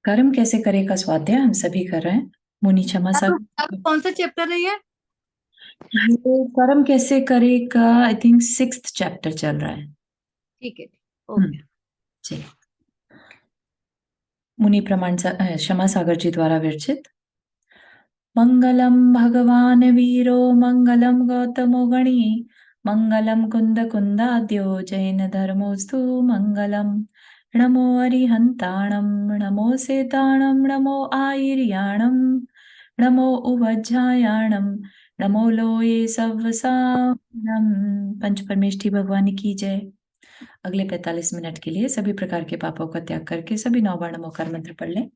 कर्म कैसे करे का स्वाध्याय हम सभी कर रहे हैं। मुनि क्षमा अब कौन सा चैप्टर है ये? ये कर्म कैसे करे का आई थिंक 6th चैप्टर चल रहा है। ठीक है, हो गया। चलिए। मुनि प्रमाण क्षमा सागर जी द्वारा विरचित। मंगलम भगवान वीरो मंगलम गौतमो गणी मंगलम कुंद कुंदाद्यो जैन धर्मोस्तु मंगलम। नमो अरिहंताणम नमो सेताणम नमो आयर्याणम नमो उवज्जायाणम नमो लोये सवसानम। पंच परमेष्ठी भगवान की जय। अगले 45 मिनट के लिए सभी प्रकार के पापों का त्याग करके सभी 9 बार नमोकार मंत्र पढ़ लें।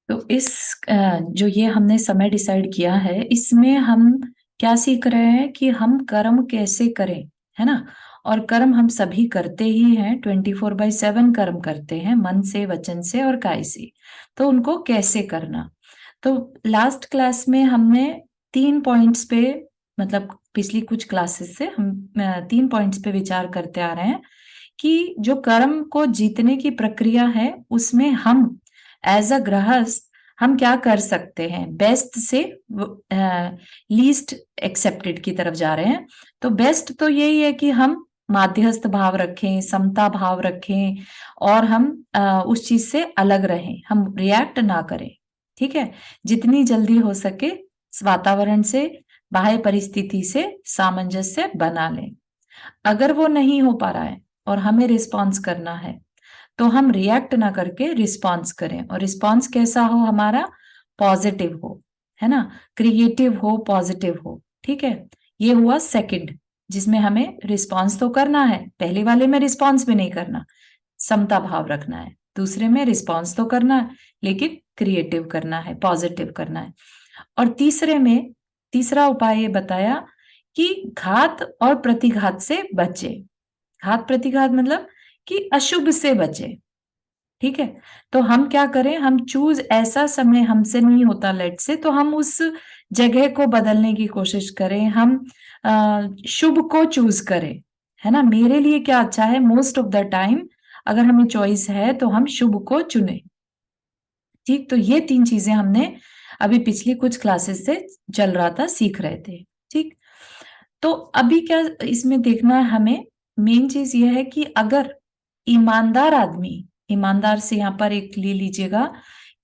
तो इस जो ये हमने समय डिसाइड किया है इसमें हम क्या सीख रहे हैं कि हम कर्म कैसे करें, है ना। और कर्म हम सभी करते ही हैं, 24/7 कर्म करते हैं, मन से, वचन से और काय से। तो उनको कैसे करना। तो लास्ट क्लास में हमने 3 पॉइंट्स पे, मतलब पिछली कुछ क्लासेस से हम 3 पॉइंट्स पे विचार करते आ रहे हैं कि जो कर्म को जीतने की प्रक्रिया है उसमें हम एज अ गृहस्थ हम क्या कर सकते हैं, बेस्ट से लीस्ट एक्सेप्टेड की तरफ जा रहे हैं। तो बेस्ट तो यही है कि हम माध्यस्थ भाव रखें, समता भाव रखें और हम उस चीज से अलग रहें, हम रिएक्ट ना करें। ठीक है, जितनी जल्दी हो सके वातावरण से, बाह्य परिस्थिति से सामंजस्य बना लें। अगर वो नहीं हो पा रहा है और हमें रिस्पॉन्स करना है तो हम रिएक्ट ना करके रिस्पॉन्स करें, और रिस्पॉन्स कैसा हो, हमारा पॉजिटिव हो, है ना, क्रिएटिव हो, पॉजिटिव हो। ठीक है, ये हुआ सेकंड, जिसमें हमें रिस्पॉन्स तो करना है। पहले वाले में रिस्पॉन्स भी नहीं करना, समता भाव रखना है। दूसरे में रिस्पॉन्स तो करना है लेकिन क्रिएटिव करना है, पॉजिटिव करना है। और तीसरे में तीसरा उपाय ये बताया कि घात और प्रतिघात से बचे। घात प्रतिघात मतलब कि अशुभ से बचे। ठीक है, तो हम क्या करें, हम चूज ऐसा समय हमसे नहीं होता लेट से, तो हम उस जगह को बदलने की कोशिश करें, हम शुभ को चूज करें, है ना। मेरे लिए क्या अच्छा है, मोस्ट ऑफ द टाइम अगर हमें चॉइस है तो हम शुभ को चुने। ठीक, तो ये 3 चीजें हमने अभी पिछली कुछ क्लासेस से चल रहा था, सीख रहे थे। ठीक, तो अभी क्या इसमें देखना है हमें, मेन चीज ये है कि अगर ईमानदार आदमी, ईमानदार से यहाँ पर एक ले लीजिएगा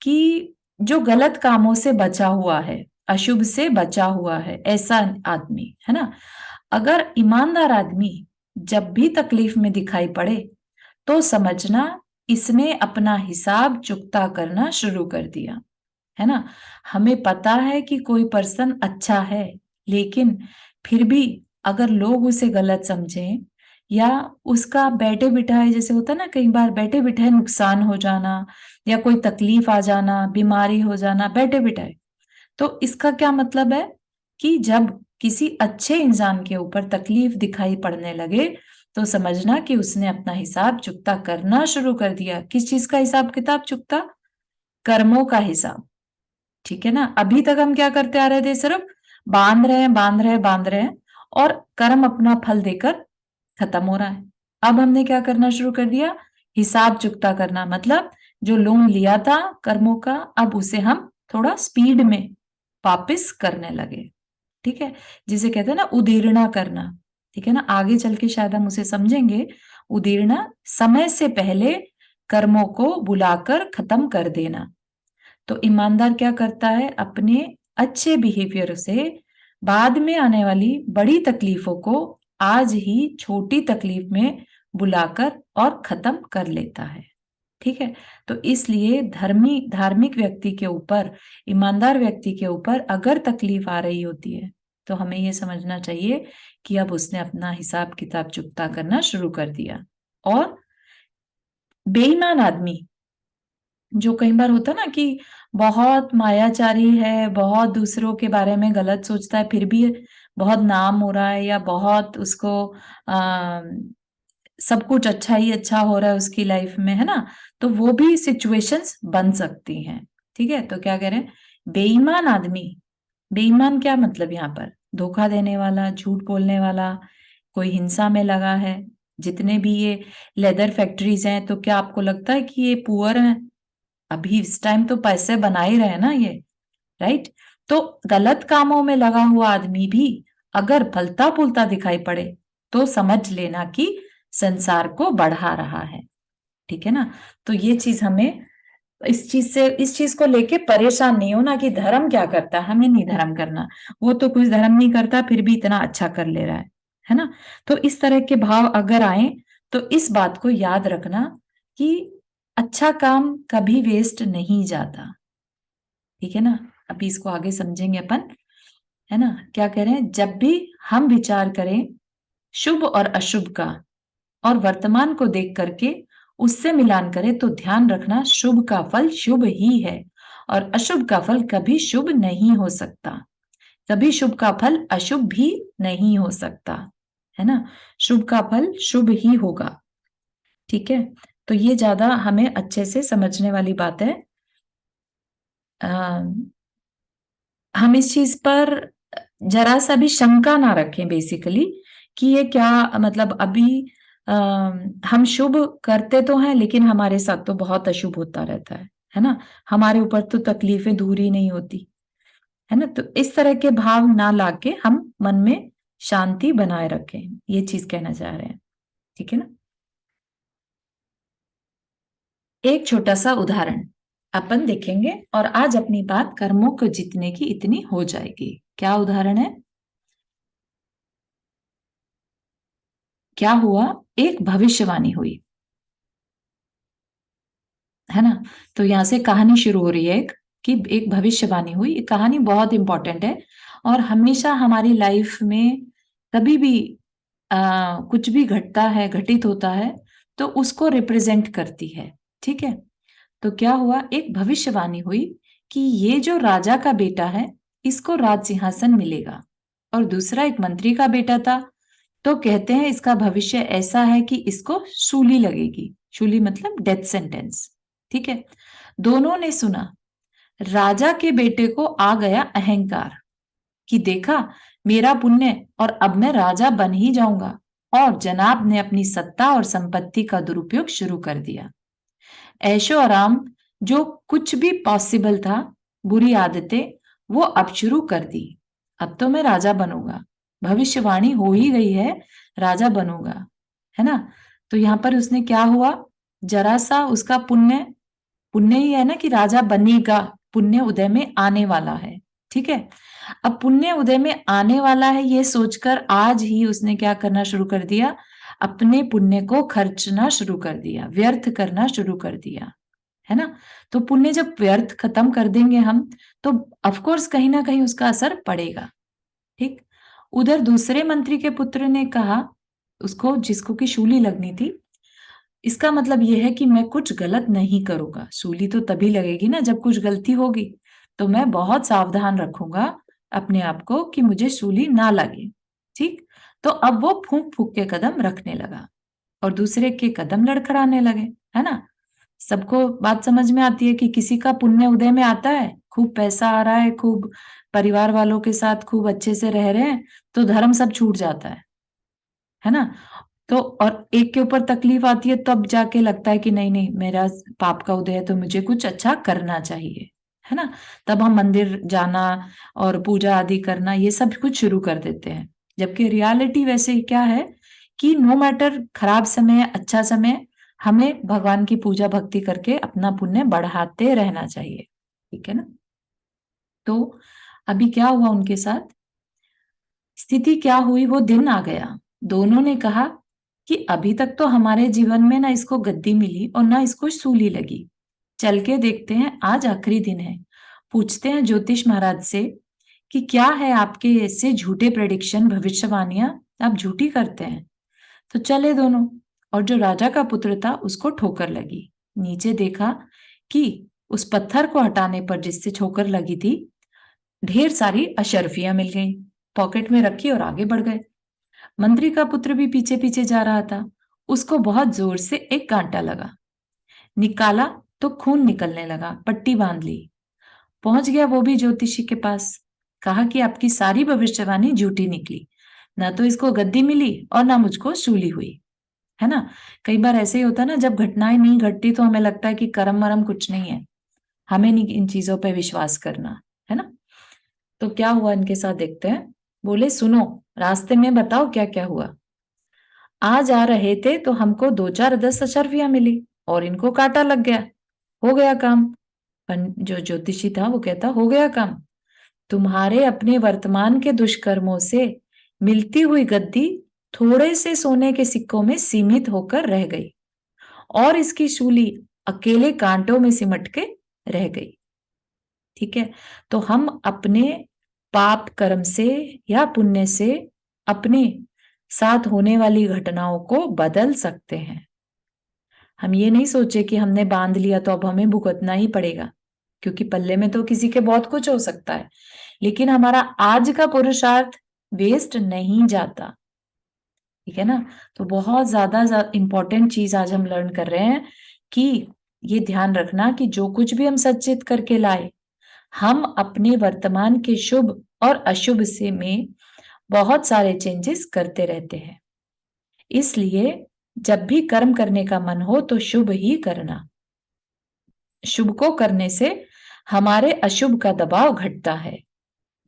कि जो गलत कामों से बचा हुआ है, अशुभ से बचा हुआ है, ऐसा आदमी, है ना। अगर ईमानदार आदमी जब भी तकलीफ में दिखाई पड़े तो समझना इसने अपना हिसाब चुकता करना शुरू कर दिया, है ना। हमें पता है कि कोई पर्सन अच्छा है, लेकिन फिर भी अगर लोग उसे गलत समझें या उसका बैठे बिठाए, जैसे होता है ना कई बार, बैठे बिठाए नुकसान हो जाना या कोई तकलीफ आ जाना, बीमारी हो जाना बैठे बिठाए, तो इसका क्या मतलब है कि जब किसी अच्छे इंसान के ऊपर तकलीफ दिखाई पड़ने लगे तो समझना कि उसने अपना हिसाब चुकता करना शुरू कर दिया। किस चीज का हिसाब किताब चुकता, कर्मों का हिसाब। ठीक है ना, अभी तक हम क्या करते आ रहे थे, सिर्फ बांध रहे हैं, बांध रहे हैं, बांध रहे हैं, और कर्म अपना फल देकर खत्म हो रहा है। अब हमने क्या करना शुरू कर दिया, हिसाब चुकता करना, मतलब जो लोन लिया था कर्मों का, अब उसे हम थोड़ा स्पीड में वापिस करने लगे। ठीक है, जिसे कहते हैं ना उदीर्णा करना। ठीक है ना, आगे चल के शायद हम उसे समझेंगे। उदीर्णा, समय से पहले कर्मों को बुलाकर खत्म कर देना। तो ईमानदार क्या करता है, अपने अच्छे बिहेवियर से बाद में आने वाली बड़ी तकलीफों को आज ही छोटी तकलीफ में बुलाकर और खत्म कर लेता है। ठीक है, तो इसलिए धार्मिक व्यक्ति के ऊपर, ईमानदार व्यक्ति के ऊपर अगर तकलीफ आ रही होती है तो हमें यह समझना चाहिए कि अब उसने अपना हिसाब किताब चुकता करना शुरू कर दिया। और बेईमान आदमी, जो कई बार होता ना कि बहुत मायाचारी है, बहुत दूसरों के बारे में गलत सोचता है, फिर भी बहुत नाम हो रहा है या बहुत उसको आ, सब कुछ अच्छा ही अच्छा हो रहा है उसकी लाइफ में, है ना। तो वो भी सिचुएशंस बन सकती हैं। ठीक है, तो क्या कह रहे हैं, बेईमान आदमी। बेईमान क्या मतलब यहाँ पर, धोखा देने वाला, झूठ बोलने वाला, कोई हिंसा में लगा है। जितने भी ये लेदर फैक्ट्रीज हैं, तो क्या आपको लगता है कि ये पुअर हैं? अभी इस टाइम तो पैसे बना ही रहे हैं ना ये, राइट। तो गलत कामों में लगा हुआ आदमी भी अगर फलता फूलता दिखाई पड़े तो समझ लेना कि संसार को बढ़ा रहा है। ठीक है ना। तो ये चीज हमें इस चीज को लेके परेशान नहीं होना कि धर्म क्या करता है, हमें नहीं धर्म करना। वो तो कुछ धर्म नहीं करता फिर भी इतना अच्छा कर ले रहा है ना। तो इस तरह के भाव अगर आए तो इस बात को याद रखना कि अच्छा काम कभी वेस्ट नहीं जाता। ठीक है ना। अभी इसको आगे समझेंगे अपन, है ना। क्या कह रहे हैं, जब भी हम विचार करें शुभ और अशुभ का और वर्तमान को देख करके उससे मिलान करें तो ध्यान रखना शुभ का फल शुभ ही है और अशुभ का फल कभी शुभ नहीं हो सकता। कभी शुभ का फल अशुभ भी नहीं हो सकता, है ना। शुभ का फल शुभ ही होगा। ठीक है। तो ये ज्यादा हमें अच्छे से समझने वाली बात है। हम इस चीज पर जरा सा भी शंका ना रखें बेसिकली कि ये क्या मतलब अभी आ, हम शुभ करते तो हैं लेकिन हमारे साथ तो बहुत अशुभ होता रहता है ना। हमारे ऊपर तो तकलीफें दूर ही नहीं होती, है ना। तो इस तरह के भाव ना लाके हम मन में शांति बनाए रखें, ये चीज कहना चाह रहे हैं। ठीक है ना। एक छोटा सा उदाहरण अपन देखेंगे और आज अपनी बात कर्मों को जीतने की इतनी हो जाएगी। क्या उदाहरण है, क्या हुआ, एक भविष्यवाणी हुई, है ना। तो यहां से कहानी शुरू हो रही है एक, कि एक भविष्यवाणी हुई। ये कहानी बहुत इंपॉर्टेंट है और हमेशा हमारी लाइफ में कभी भी कुछ भी घटता है, घटित होता है, तो उसको रिप्रेजेंट करती है। ठीक है। तो क्या हुआ, एक भविष्यवाणी हुई कि ये जो राजा का बेटा है इसको राज सिंहासन मिलेगा और दूसरा एक मंत्री का बेटा था, तो कहते हैं इसका भविष्य ऐसा है कि इसको शूली लगेगी। शूली मतलब डेथ सेंटेंस। ठीक है। दोनों ने सुना, राजा के बेटे को आ गया अहंकार कि देखा मेरा पुण्य और अब मैं राजा बन ही जाऊंगा, और जनाब ने अपनी सत्ता और संपत्ति का दुरुपयोग शुरू कर दिया। ऐशो आराम जो कुछ भी पॉसिबल था, बुरी आदतें वो अब शुरू कर दी। अब तो मैं राजा बनूंगा, भविष्यवाणी हो ही गई है, राजा बनूंगा, है ना। तो यहां पर उसने क्या हुआ, जरा सा उसका पुण्य, पुण्य ही है ना कि राजा बनेगा, पुण्य उदय में आने वाला है। ठीक है। अब पुण्य उदय में आने वाला है ये सोचकर आज ही उसने क्या करना शुरू कर दिया, अपने पुण्य को खर्चना शुरू कर दिया, व्यर्थ करना शुरू कर दिया, है ना। तो पुण्य जब व्यर्थ खत्म कर देंगे हम, तो ऑफकोर्स कहीं ना कहीं उसका असर पड़ेगा। ठीक। उधर दूसरे मंत्री के पुत्र ने कहा उसको, जिसको की शूली लगनी थी, इसका मतलब यह है कि मैं कुछ गलत नहीं करूंगा। सूली तो तभी लगेगी ना जब कुछ गलती होगी, तो मैं बहुत सावधान रखूंगा अपने आप को कि मुझे सूली ना लगे। ठीक। तो अब वो फूंक फूंक के कदम रखने लगा और दूसरे के कदम लड़खड़ाने लगे, है ना। सबको बात समझ में आती है कि किसी का पुण्य उदय में आता है, खूब पैसा आ रहा है, खूब परिवार वालों के साथ खूब अच्छे से रह रहे हैं, तो धर्म सब छूट जाता है ना। तो और एक के ऊपर तकलीफ आती है तब जाके लगता है कि नहीं नहीं मेरा पाप का उदय है तो मुझे कुछ अच्छा करना चाहिए, है ना। तब हम मंदिर जाना और पूजा आदि करना ये सब कुछ शुरू कर देते हैं। जबकि रियलिटी वैसे ही क्या है कि नो मैटर खराब समय अच्छा समय, हमें भगवान की पूजा भक्ति करके अपना पुण्य बढ़ाते रहना चाहिए। ठीक है ना। तो अभी क्या हुआ उनके साथ, स्थिति क्या हुई, वो दिन आ गया। दोनों ने कहा कि अभी तक तो हमारे जीवन में ना इसको गद्दी मिली और ना इसको सूली लगी, चल के देखते हैं, आज आखिरी दिन है। पूछते हैं ज्योतिष महाराज से कि क्या है आपके ऐसे झूठे प्रेडिक्शन, भविष्यवाणियां आप झूठी करते हैं। तो चले दोनों, और जो राजा का पुत्र था उसको ठोकर लगी। नीचे देखा कि उस पत्थर को हटाने पर जिससे ठोकर लगी थी, ढेर सारी अशर्फियां मिल गईं, पॉकेट में रखी और आगे बढ़ गए। मंत्री का पुत्र भी पीछे पीछे जा रहा था। उसको बहुत जोर से एक कांटा लगा, निकाला तो खून निकलने लगा, पट्टी बांध ली। पहुंच गया वो भी ज्योतिषी के पास, कहा कि आपकी सारी भविष्यवाणी झूठी निकली, ना तो इसको गद्दी मिली और ना मुझको शूली हुई। है ना? कई बार ऐसे ही होता है ना, जब घटनाएं नहीं घटती तो हमें लगता है कि कर्म वरम कुछ नहीं है, हमें नहीं इन चीजों पे विश्वास करना, है ना? तो क्या हुआ इनके साथ देखते हैं। बोले, सुनो, रास्ते में बताओ क्या क्या हुआ। आ जा रहे थे तो हमको 2-4 अशर्फियां मिली और इनको कांटा लग गया, हो गया काम। जो ज्योतिषी था वो कहता, हो गया काम। तुम्हारे अपने वर्तमान के दुष्कर्मों से मिलती हुई गद्दी थोड़े से सोने के सिक्कों में सीमित होकर रह गई और इसकी शूली अकेले कांटों में सिमट के रह गई। ठीक है? तो हम अपने पाप कर्म से या पुण्य से अपने साथ होने वाली घटनाओं को बदल सकते हैं। हम ये नहीं सोचे कि हमने बांध लिया तो अब हमें भुगतना ही पड़ेगा, क्योंकि पल्ले में तो किसी के बहुत कुछ हो सकता है, लेकिन हमारा आज का पुरुषार्थ वेस्ट नहीं जाता। ठीक है ना? तो बहुत ज्यादा इंपॉर्टेंट चीज आज हम लर्न कर रहे हैं कि ये ध्यान रखना कि जो कुछ भी हम सच्चित करके लाए, हम अपने वर्तमान के शुभ और अशुभ से में बहुत सारे चेंजेस करते रहते हैं। इसलिए जब भी कर्म करने का मन हो तो शुभ ही करना। शुभ को करने से हमारे अशुभ का दबाव घटता है।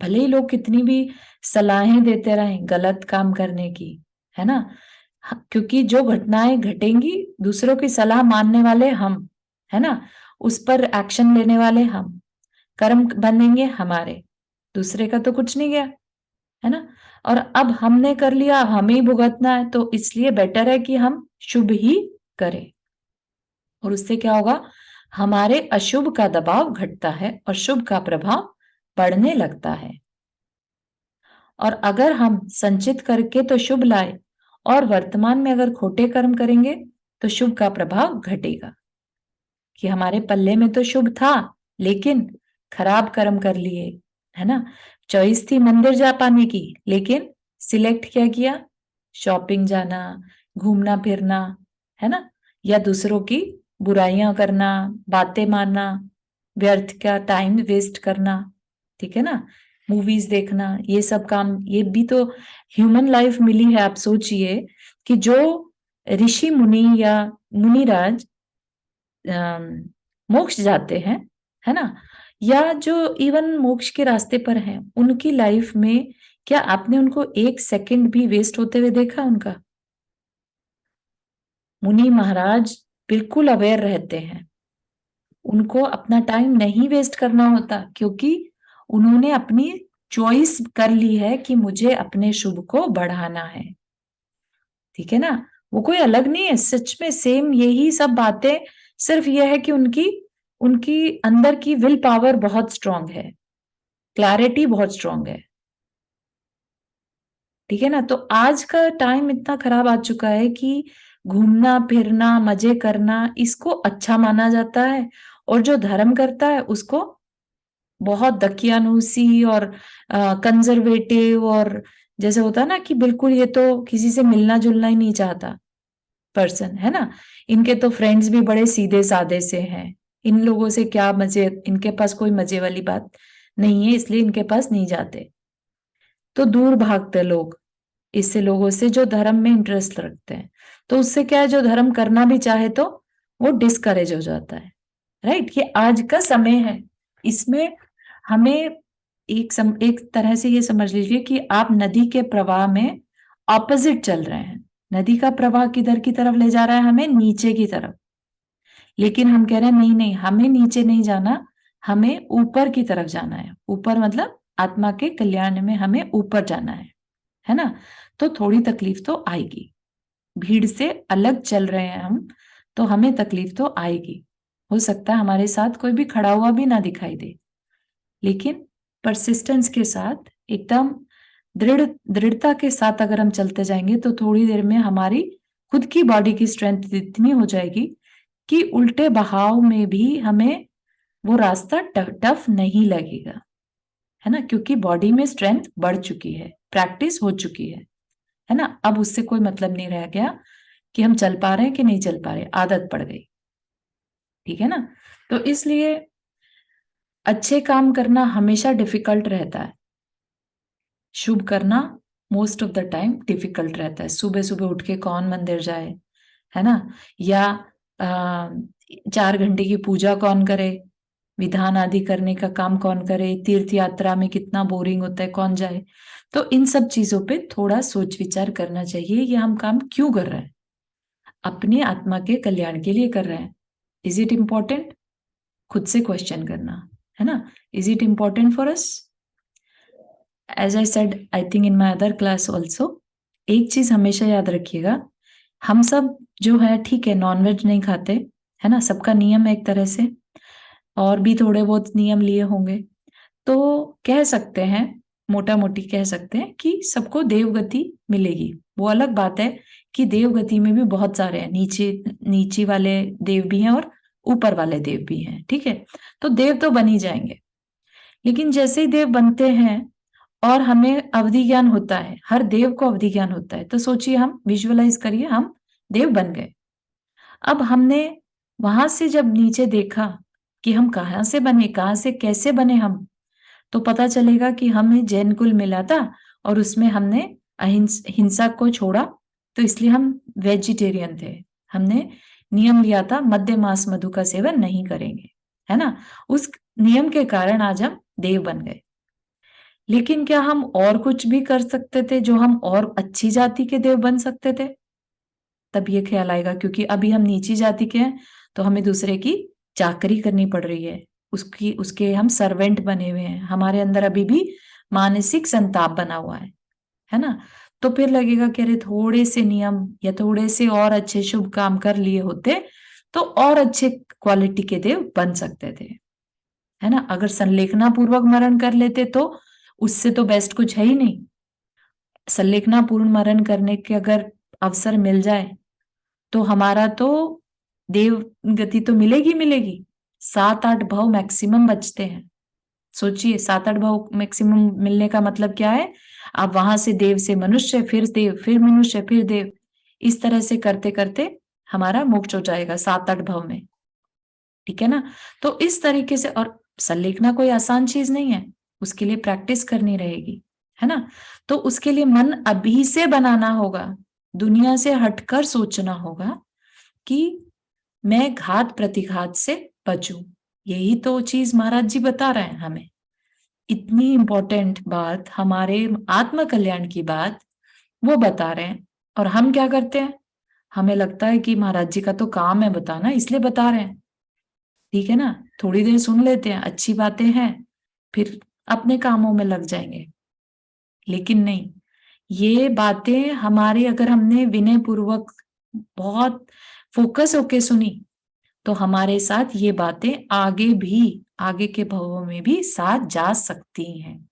भले ही लोग कितनी भी सलाहें देते रहें गलत काम करने की, है ना? क्योंकि जो घटनाएं घटेंगी, दूसरों की सलाह मानने वाले हम, है ना? उस पर एक्शन लेने वाले हम, कर्म बनेंगे हमारे, दूसरे का तो कुछ नहीं गया, है ना? और अब हमने कर लिया, हमें ही भुगतना है, तो इसलिए बेटर है कि हम शुभ ही करें। और उससे क्या होगा, हमारे अशुभ का दबाव घटता है और शुभ का प्रभाव बढ़ने लगता है। और अगर हम संचित करके तो शुभ लाए और वर्तमान में अगर खोटे कर्म करेंगे तो शुभ का प्रभाव घटेगा। कि हमारे पल्ले में तो शुभ था लेकिन खराब कर्म कर लिए, है ना? चॉइस थी मंदिर जा पाने की, लेकिन सिलेक्ट क्या किया, शॉपिंग जाना, घूमना फिरना, है ना? या दूसरों की बुराइयां करना, बातें मानना, व्यर्थ का टाइम वेस्ट करना, ठीक है ना? मूवीज देखना, ये सब काम, ये भी तो ह्यूमन लाइफ मिली है। आप सोचिए कि जो ऋषि मुनि या मुनिराज मोक्ष जाते हैं, है ना? या जो इवन मोक्ष के रास्ते पर हैं, उनकी लाइफ में क्या आपने उनको 1 सेकंड भी वेस्ट होते हुए देखा उनका? मुनि महाराज बिल्कुल अवेयर रहते हैं, उनको अपना टाइम नहीं वेस्ट करना होता, क्योंकि उन्होंने अपनी चॉइस कर ली है कि मुझे अपने शुभ को बढ़ाना है। ठीक है ना? वो कोई अलग नहीं है, सच में सेम यही सब बातें, सिर्फ यह है कि उनकी उनकी अंदर की विल पावर बहुत स्ट्रांग है, क्लैरिटी बहुत स्ट्रांग है। ठीक है ना? तो आज का टाइम इतना खराब आ चुका है कि घूमना फिरना मजे करना इसको अच्छा माना जाता है, और जो धर्म करता है उसको बहुत दकियानूसी और कंजर्वेटिव, और जैसे होता है ना कि बिल्कुल ये तो किसी से मिलना जुलना ही नहीं चाहता पर्सन, है ना? इनके तो फ्रेंड्स भी बड़े सीधे साधे से हैं, इन लोगों से क्या मजे, इनके पास कोई मजे वाली बात नहीं है, इसलिए इनके पास नहीं जाते। तो दूर भागते लोग इससे, लोगों से जो धर्म में इंटरेस्ट रखते हैं। तो उससे क्या है, जो धर्म करना भी चाहे तो वो डिस्करेज हो जाता है। राइट? ये आज का समय है, इसमें हमें एक तरह से ये समझ लीजिए कि आप नदी के प्रवाह में ऑपोजिट चल रहे हैं। नदी का प्रवाह किधर की तरफ ले जा रहा है, हमें नीचे की तरफ, लेकिन हम कह रहे हैं नहीं नहीं, हमें नीचे नहीं जाना, हमें ऊपर की तरफ जाना है। ऊपर मतलब आत्मा के कल्याण में हमें ऊपर जाना है ना? तो थोड़ी तकलीफ तो आएगी, भीड़ से अलग चल रहे हैं हम, तो हमें तकलीफ तो आएगी। हो सकता है हमारे साथ कोई भी खड़ा हुआ भी ना दिखाई दे, लेकिन परसिस्टेंस के साथ, एकदम दृढ़ता के साथ अगर हम चलते जाएंगे तो थोड़ी देर में हमारी खुद की बॉडी की स्ट्रेंथ इतनी हो जाएगी कि उल्टे बहाव में भी हमें वो रास्ता टफ नहीं लगेगा, है ना, क्योंकि बॉडी में स्ट्रेंथ बढ़ चुकी है, प्रैक्टिस हो चुकी है ना। अब उससे कोई मतलब नहीं रह गया कि हम चल पा रहे हैं कि नहीं चल पा रहे, आदत पड़ गई, ठीक है ना। तो इसलिए अच्छे काम करना हमेशा डिफिकल्ट रहता है, शुभ करना most of the time difficult रहता है। सुबह सुबह उठ के कौन मंदिर जाए, है ना, या 4 घंटे की पूजा कौन करे, विधान आदि करने का काम कौन करे, तीर्थ यात्रा में कितना बोरिंग होता है, कौन जाए। तो इन सब चीजों पे थोड़ा सोच विचार करना चाहिए, ये हम काम क्यों कर रहे हैं, अपनी आत्मा के कल्याण के लिए कर रहे हैं। इज इट इम्पोर्टेंट, खुद से क्वेश्चन करना, है ना। Is it important for us, as I said I think in my other class also, एक चीज हमेशा याद रखिएगा, हम सब जो है ठीक है नॉनवेज नहीं खाते, है ना, सबका नियम है एक तरह से, और भी थोड़े बहुत नियम लिए होंगे, तो कह सकते हैं, मोटा मोटी कह सकते हैं कि सबको देवगति मिलेगी। वो अलग बात है कि देवगति में भी बहुत सारे हैं, नीचे वाले देव भी हैं और ऊपर वाले देव भी हैं, ठीक है। तो देव तो बन ही जाएंगे, लेकिन जैसे ही देव बनते हैं और हमें अवधि ज्ञान होता है, हर देव को अवधि ज्ञान होता है, तो सोचिए, हम विजुअलाइज करिए, हम देव बन गए। अब हमने वहां से जब नीचे देखा कि हम कहाँ से बने, कहाँ से कैसे बने हम, तो पता चलेगा कि हमें जैन कुल मिला था और उसमें हमने हिंसा को छोड़ा, तो इसलिए हम वेजिटेरियन थे। हमने नियम लिया था मध्य मांस मधु का सेवन नहीं करेंगे, है ना। उस नियम के कारण आज हम देव बन गए। लेकिन क्या हम और कुछ भी कर सकते थे जो हम और अच्छी जाति के देव बन सकते थे? तब ये ख्याल आएगा, क्योंकि अभी हम नीची जाति के हैं तो हमें दूसरे की चाकरी करनी पड़ रही है, उसके हम सर्वेंट बने हुए हैं, हमारे अंदर अभी भी मानसिक संताप बना हुआ है ना। तो फिर लगेगा कि अरे थोड़े से नियम या थोड़े से और अच्छे शुभ काम कर लिए होते तो और अच्छे क्वालिटी के देव बन सकते थे, है ना। अगर संलेखना पूर्वक मरण कर लेते तो उससे तो बेस्ट कुछ है ही नहीं। संलेखना पूर्ण मरण करने के अगर अवसर मिल जाए तो हमारा तो देव गति तो मिलेगी मिलेगी, 7-8 भाव मैक्सिमम बचते हैं। सोचिए, 7-8 भाव मैक्सिमम मिलने का मतलब क्या है, आप वहां से देव से मनुष्य, फिर देव, फिर मनुष्य, फिर देव, इस तरह से करते करते हमारा मोक्ष हो जाएगा 7-8 भाव में, ठीक है ना। तो इस तरीके से, और संलेखना कोई आसान चीज नहीं है, उसके लिए प्रैक्टिस करनी रहेगी, है ना। तो उसके लिए मन अभी से बनाना होगा, दुनिया से हटकर सोचना होगा कि मैं घात प्रतिघात से बचूं। यही तो चीज महाराज जी बता रहे हैं हमें, इतनी इंपॉर्टेंट बात, हमारे आत्म कल्याण की बात वो बता रहे हैं। और हम क्या करते हैं, हमें लगता है कि महाराज जी का तो काम है बताना, इसलिए बता रहे हैं, ठीक है ना। थोड़ी देर सुन लेते हैं, अच्छी बातें हैं, फिर अपने कामों में लग जाएंगे। लेकिन नहीं, ये बातें हमारी अगर हमने विनय पूर्वक बहुत फोकस होके सुनी तो हमारे साथ ये बातें आगे भी, आगे के भवों में भी साथ जा सकती हैं।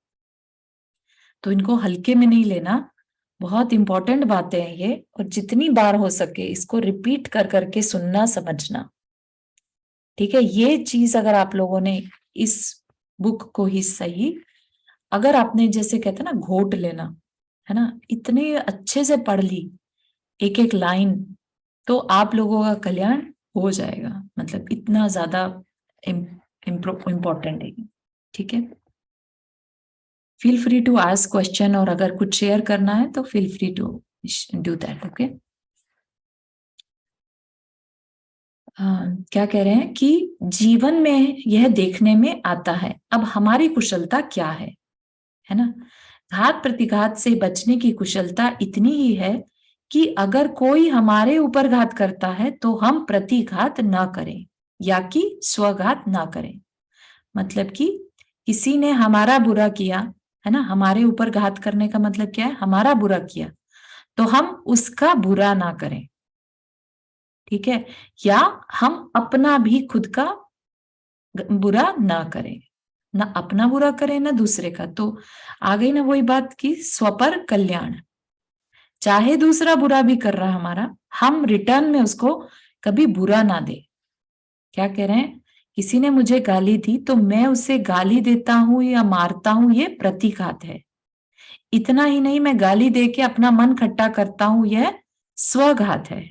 तो इनको हल्के में नहीं लेना, बहुत इंपॉर्टेंट बातें हैं ये, और जितनी बार हो सके इसको रिपीट कर करके सुनना समझना, ठीक है। ये चीज अगर आप लोगों ने इस बुक को ही सही, अगर आपने जैसे कहते हैं ना घोट लेना, है ना, इतने अच्छे से पढ़ ली एक एक लाइन, तो आप लोगों का कल्याण हो जाएगा, मतलब इतना ज्यादा इम्पोर्टेंट है, ठीक है। Feel free to ask question, और अगर कुछ शेयर करना है तो feel free to do that, okay. क्या कह रहे हैं कि जीवन में यह देखने में आता है अब हमारी कुशलता क्या है ना। घात प्रतिघात से बचने की कुशलता इतनी ही है कि अगर कोई हमारे ऊपर घात करता है तो हम प्रतिघात ना करें या कि स्वघात ना करें। मतलब कि किसी ने हमारा बुरा किया, है ना, हमारे ऊपर घात करने का मतलब क्या है, हमारा बुरा किया, तो हम उसका बुरा ना करें, ठीक है। या हम अपना भी खुद का बुरा ना करें, ना अपना बुरा करें ना दूसरे का। तो आ गई ना वही बात की स्वपर कल्याण, चाहे दूसरा बुरा भी कर रहा है हमारा, हम रिटर्न में उसको कभी बुरा ना दे। क्या कह रहे हैं किसी ने मुझे गाली दी तो मैं उसे गाली देता हूं या मारता हूं, ये प्रतिघात है। इतना ही नहीं, मैं गाली दे के अपना मन खट्टा करता हूं, यह स्वघात है।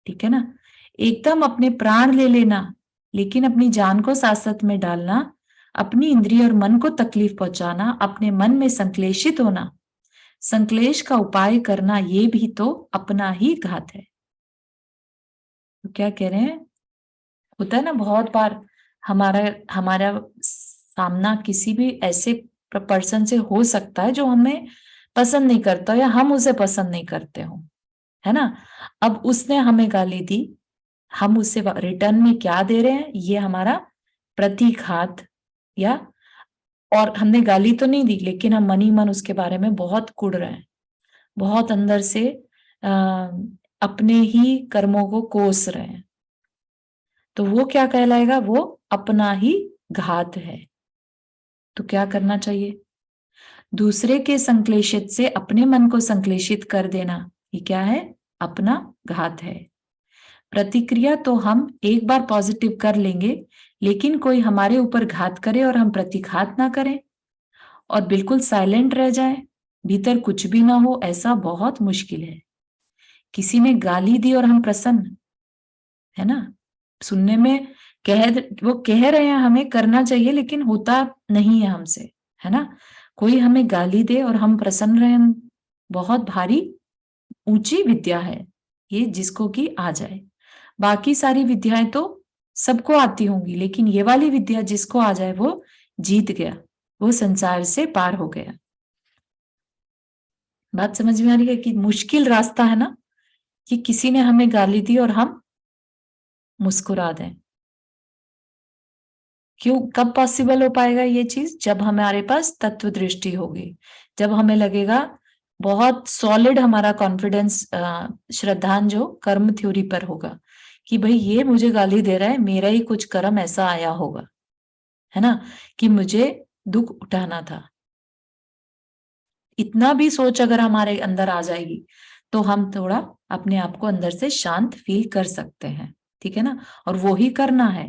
ठीक है ना। एकदम अपने प्राण ले लेना, लेकिन अपनी जान को सासत में डालना, अपनी इंद्रिय और मन को तकलीफ पहुंचाना, अपने मन में संक्लेशित होना, संक्लेश का उपाय करना, ये भी तो अपना ही घात है। तो क्या कह रहे हैं, होता है ना बहुत बार हमारा हमारा सामना किसी भी ऐसे पर्सन से हो सकता है जो हमें पसंद नहीं करता या हम उसे पसंद नहीं करते हो, है ना। अब उसने हमें गाली दी, हम उसे रिटर्न में क्या दे रहे हैं, ये हमारा प्रतिघात। या और हमने गाली तो नहीं दी, लेकिन हम मन ही मन उसके बारे में बहुत कुढ़ रहे हैं, बहुत अंदर से अपने ही कर्मों को कोस रहे हैं। तो वो क्या कहलाएगा, वो अपना ही घात है। तो क्या करना चाहिए, दूसरे के संक्लेशित से अपने मन को संक्लेशित कर देना, ये क्या है, अपना घात है। प्रतिक्रिया तो हम एक बार पॉजिटिव कर लेंगे, लेकिन कोई हमारे ऊपर घात करे और हम प्रतिघात ना करें और बिल्कुल साइलेंट रह जाए, भीतर कुछ भी ना हो, ऐसा बहुत मुश्किल है। किसी ने गाली दी और हम प्रसन्न, है ना, सुनने में वो कह रहे हैं हमें करना चाहिए, लेकिन होता नहीं है हमसे, है ना। कोई हमें गाली दे और हम प्रसन्न रहे, बहुत भारी ऊंची विद्या है ये, जिसको कि आ जाए। बाकी सारी विद्याएं तो सबको आती होंगी, लेकिन ये वाली विद्या जिसको आ जाए वो जीत गया, वो संसार से पार हो गया। बात समझ में आ रही है कि मुश्किल रास्ता है ना, कि किसी ने हमें गाली दी और हम मुस्कुरा दें। क्यों, कब पॉसिबल हो पाएगा ये चीज, जब हमारे पास तत्व दृष्टि होगी, जब हमें लगेगा बहुत सॉलिड हमारा कॉन्फिडेंस, श्रद्धांजो कर्म थ्योरी पर होगा कि भाई ये मुझे गाली दे रहा है, मेरा ही कुछ कर्म ऐसा आया होगा, है ना, कि मुझे दुख उठाना था। इतना भी सोच अगर हमारे अंदर आ जाएगी तो हम थोड़ा अपने आप को अंदर से शांत फील कर सकते हैं। ठीक है ना, और वो ही करना है।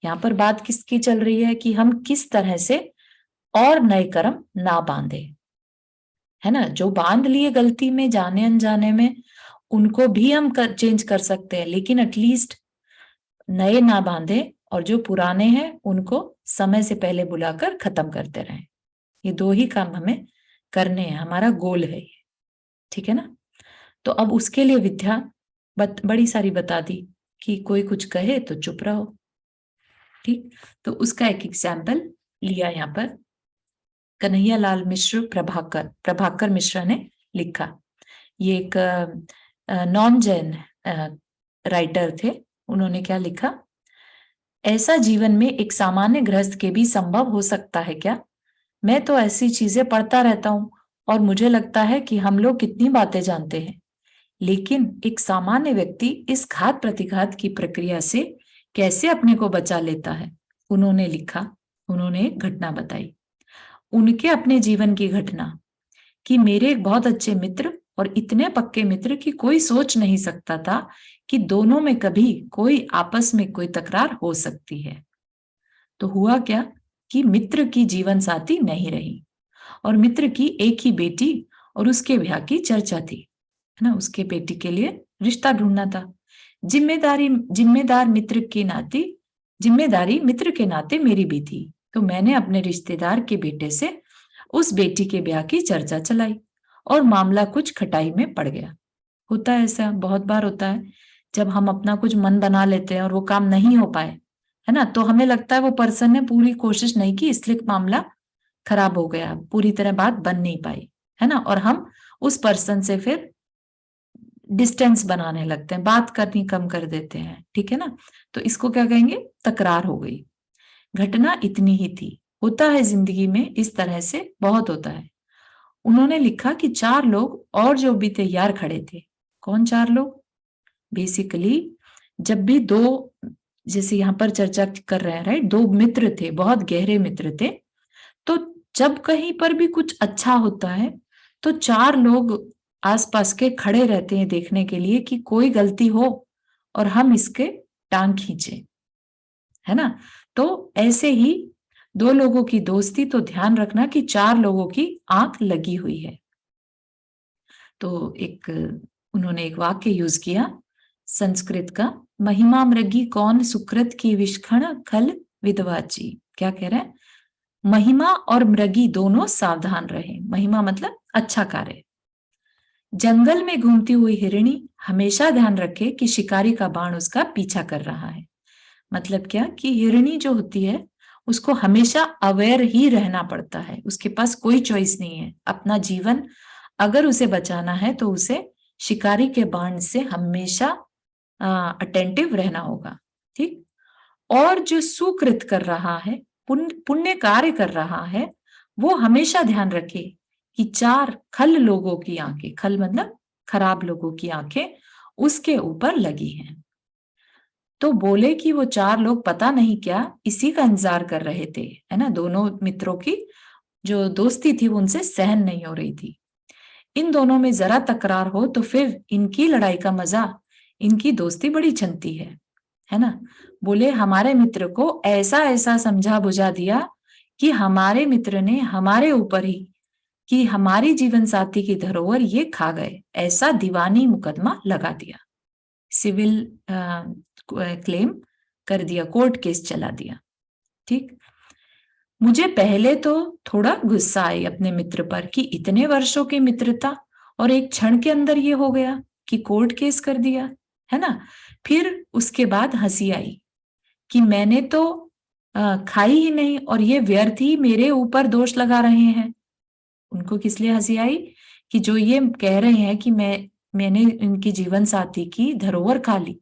यहाँ पर बात किसकी चल रही है कि हम किस तरह से और नए कर्म ना बांधे, है ना। जो बांध लिए गलती में, जाने अनजाने में, उनको भी हम चेंज कर सकते हैं, लेकिन एटलीस्ट नए ना बांधे, और जो पुराने हैं उनको समय से पहले बुलाकर खत्म करते रहें। ये दो ही काम हमें करने हैं, हमारा गोल है ये। ठीक है ना। तो अब उसके लिए विद्या बड़ी सारी बता दी कि कोई कुछ कहे तो चुप रहो। ठीक, तो उसका एक एग्जाम्पल लिया यहाँ पर, कन्हैया लाल मिश्र प्रभाकर मिश्रा ने लिखा। ये एक नॉन जैन राइटर थे। उन्होंने क्या लिखा, ऐसा जीवन में एक सामान्य गृहस्थ के भी संभव हो सकता है क्या। मैं तो ऐसी चीजें पढ़ता रहता हूँ और मुझे लगता है कि हम लोग कितनी बातें जानते हैं, लेकिन एक सामान्य व्यक्ति इस घात प्रतिघात की प्रक्रिया से कैसे अपने को बचा लेता है। उन्होंने लिखा, उन्होंने एक घटना बताई, उनके अपने जीवन की घटना, कि मेरे एक बहुत अच्छे मित्र और इतने पक्के मित्र कि कोई सोच नहीं सकता था कि दोनों में कभी कोई आपस में कोई तकरार हो सकती है। तो हुआ क्या कि मित्र की जीवन साथी नहीं रही और मित्र की एक ही बेटी और उसके ब्याह की चर्चा थी, है ना। उसके बेटी के लिए रिश्ता ढूंढना था। जिम्मेदारी मित्र के नाते मेरी भी थी। तो मैंने अपने रिश्तेदार के बेटे से उस बेटी के ब्याह की चर्चा चलाई और मामला कुछ खटाई में पड़ गया। होता है ऐसा, बहुत बार होता है, जब हम अपना कुछ मन बना लेते हैं और वो काम नहीं हो पाए, है ना, तो हमें लगता है वो पर्सन ने पूरी कोशिश नहीं की, इसलिए मामला खराब हो गया, पूरी तरह बात बन नहीं पाई, है ना। और हम उस पर्सन से फिर डिस्टेंस बनाने लगते हैं, बात करनी कम कर देते हैं। ठीक है ना, तो इसको क्या कहेंगे, तकरार हो गई। घटना इतनी ही थी, होता है जिंदगी में, इस तरह से बहुत होता है। उन्होंने लिखा कि 4 लोग और जो भी तैयार खड़े थे। कौन 4 लोग, बेसिकली जब भी दो, जैसे यहाँ पर चर्चा कर रहे हैं, राइट, 2 मित्र थे, बहुत गहरे मित्र थे। तो जब कहीं पर भी कुछ अच्छा होता है तो 4 लोग आसपास के खड़े रहते हैं देखने के लिए कि कोई गलती हो और हम इसके टांग खींचे। है ना। तो ऐसे ही दो लोगों की दोस्ती, तो ध्यान रखना कि चार लोगों की आंख लगी हुई है। तो उन्होंने एक वाक्य यूज किया संस्कृत का, महिमा मृगी कौन सुकृत की विष्खण खल विधवाची। क्या कह रहे हैं? महिमा और मृगी दोनों सावधान रहे। महिमा मतलब अच्छा कार्य। जंगल में घूमती हुई हिरणी हमेशा ध्यान रखे कि शिकारी का बाण उसका पीछा कर रहा है। मतलब क्या कि हिरणी जो होती है उसको हमेशा अवेयर ही रहना पड़ता है, उसके पास कोई चॉइस नहीं है। अपना जीवन अगर उसे बचाना है तो उसे शिकारी के बाण से हमेशा अटेंटिव रहना होगा। ठीक। और जो सुकृत कर रहा है, पुण्य कार्य कर रहा है, वो हमेशा ध्यान रखे कि चार खल लोगों की आंखें, खल मतलब खराब लोगों की आंखें उसके ऊपर लगी हैं। तो बोले कि वो चार लोग पता नहीं क्या इसी का इंतजार कर रहे थे, है ना। दोनों मित्रों की जो दोस्ती थी वो उनसे सहन नहीं हो रही थी। इन दोनों में जरा तकरार हो तो फिर इनकी लड़ाई का मजा, इनकी दोस्ती बड़ी छनती है ना। बोले हमारे मित्र को ऐसा ऐसा समझा बुझा दिया कि हमारे मित्र ने हमारे ऊपर ही, कि हमारी जीवन साथी की धरोहर ये खा गए, ऐसा दीवानी मुकदमा लगा दिया। सिविल क्लेम कर दिया, कोर्ट केस चला दिया। ठीक। मुझे पहले तो थोड़ा गुस्सा आई अपने मित्र पर कि इतने वर्षों की मित्रता और एक क्षण के अंदर ये हो गया कि कोर्ट केस कर दिया, है ना। फिर उसके बाद हंसी आई कि मैंने तो खाई ही नहीं और ये व्यर्थ ही मेरे ऊपर दोष लगा रहे हैं। उनको किस लिए हंसी आई? कि जो ये कह रहे हैं कि मैंने इनकी जीवन साथी की धरोहर खा ली।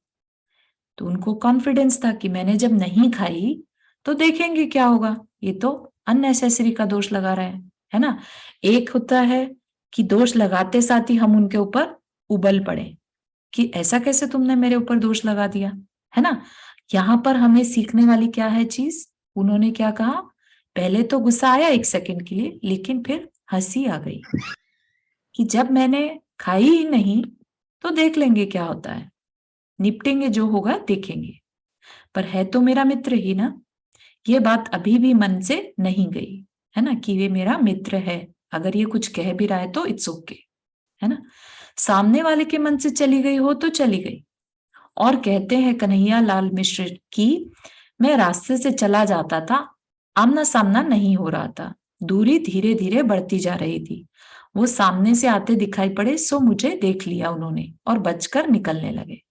तो उनको कॉन्फिडेंस था कि मैंने जब नहीं खाई तो देखेंगे क्या होगा, ये तो अननेसेसरी का दोष लगा रहे हैं, है ना। एक होता है कि दोष लगाते साथ ही हम उनके ऊपर उबल पड़े कि ऐसा कैसे तुमने मेरे ऊपर दोष लगा दिया, है ना। यहां पर हमें सीखने वाली क्या है चीज? उन्होंने क्या कहा? पहले तो गुस्सा आया एक सेकंड के लिए, लेकिन फिर हंसी आ गई कि जब मैंने खाई ही नहीं तो देख लेंगे क्या होता है, निपटेंगे, जो होगा देखेंगे। पर है तो मेरा मित्र ही ना। ये बात अभी भी मन से नहीं गई, है ना, कि ये मेरा मित्र है। अगर ये कुछ कह भी रहा है तो इट्स ओके, है ना। सामने वाले के मन से चली गई हो तो चली गई। और कहते हैं कन्हैया लाल मिश्र की, मैं रास्ते से चला जाता था, आमना सामना नहीं हो रहा था, दूरी धीरे धीरे बढ़ती जा रही थी। वो सामने से आते दिखाई पड़े, सो मुझे देख लिया उन्होंने और बचकर निकलने लगे।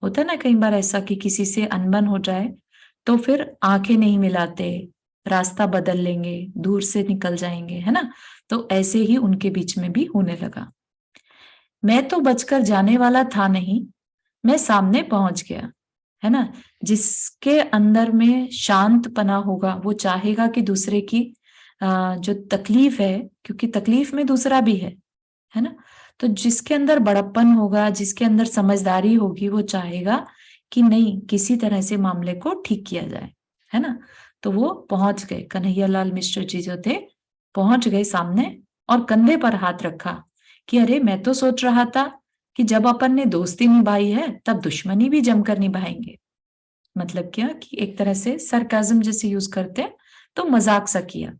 होता है ना कई बार ऐसा कि किसी से अनबन हो जाए तो फिर आंखें नहीं मिलाते, रास्ता बदल लेंगे, दूर से निकल जाएंगे, है ना। तो ऐसे ही उनके बीच में भी होने लगा। मैं तो बचकर जाने वाला था नहीं, मैं सामने पहुंच गया, है ना। जिसके अंदर में शांतपना होगा वो चाहेगा कि दूसरे की जो तकलीफ है, क्योंकि तकलीफ में दूसरा भी है ना। तो जिसके अंदर बड़प्पन होगा, जिसके अंदर समझदारी होगी, वो चाहेगा कि नहीं, किसी तरह से मामले को ठीक किया जाए, है ना। तो वो पहुंच गए, कन्हैयालाल मिश्र जी जो थे पहुंच गए सामने और कंधे पर हाथ रखा कि अरे मैं तो सोच रहा था कि जब अपन ने दोस्ती निभाई है तब दुश्मनी भी जमकर निभाएंगे। मतलब क्या कि एक तरह से सरकाजम जैसे यूज करते हैं, तो मजाक सा किया।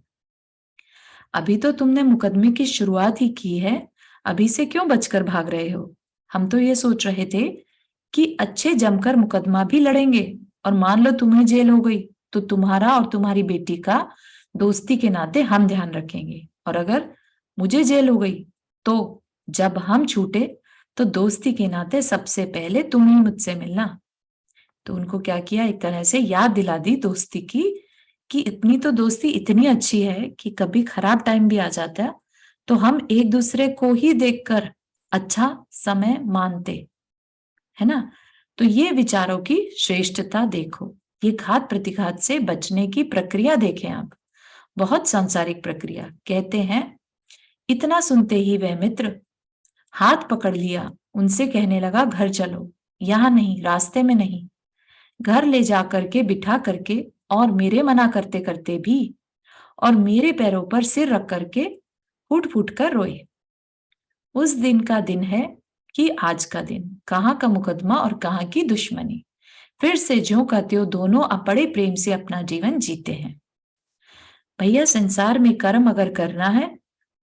अभी तो तुमने मुकदमे की शुरुआत ही की है, अभी से क्यों बचकर भाग रहे हो? हम तो ये सोच रहे थे कि अच्छे जमकर मुकदमा भी लड़ेंगे और मान लो तुम्हें जेल हो गई तो तुम्हारा और तुम्हारी बेटी का दोस्ती के नाते हम ध्यान रखेंगे, और अगर मुझे जेल हो गई तो जब हम छूटे तो दोस्ती के नाते सबसे पहले तुम ही मुझसे मिलना। तो उनको क्या किया, एक तरह से याद दिला दी दोस्ती की, कि इतनी तो दोस्ती इतनी अच्छी है कि कभी खराब टाइम भी आ जाता है तो हम एक दूसरे को ही देखकर अच्छा समय मानते, है ना। तो ये विचारों की श्रेष्ठता देखो, ये घात प्रतिघात से बचने की प्रक्रिया देखें आप, बहुत सांसारिक प्रक्रिया। कहते हैं इतना सुनते ही वह मित्र हाथ पकड़ लिया, उनसे कहने लगा घर चलो, यहां नहीं, रास्ते में नहीं, घर ले जा करके बिठा करके, और मेरे मना करते करते भी, और मेरे पैरों पर सिर रख करके फूट फूट कर रोए। उस दिन का दिन है कि आज का दिन, कहाँ का मुकदमा और कहाँ की दुश्मनी। फिर से ज्यों का त्यों दोनों अब बड़े प्रेम से अपना जीवन जीते हैं। भैया, संसार में कर्म अगर करना है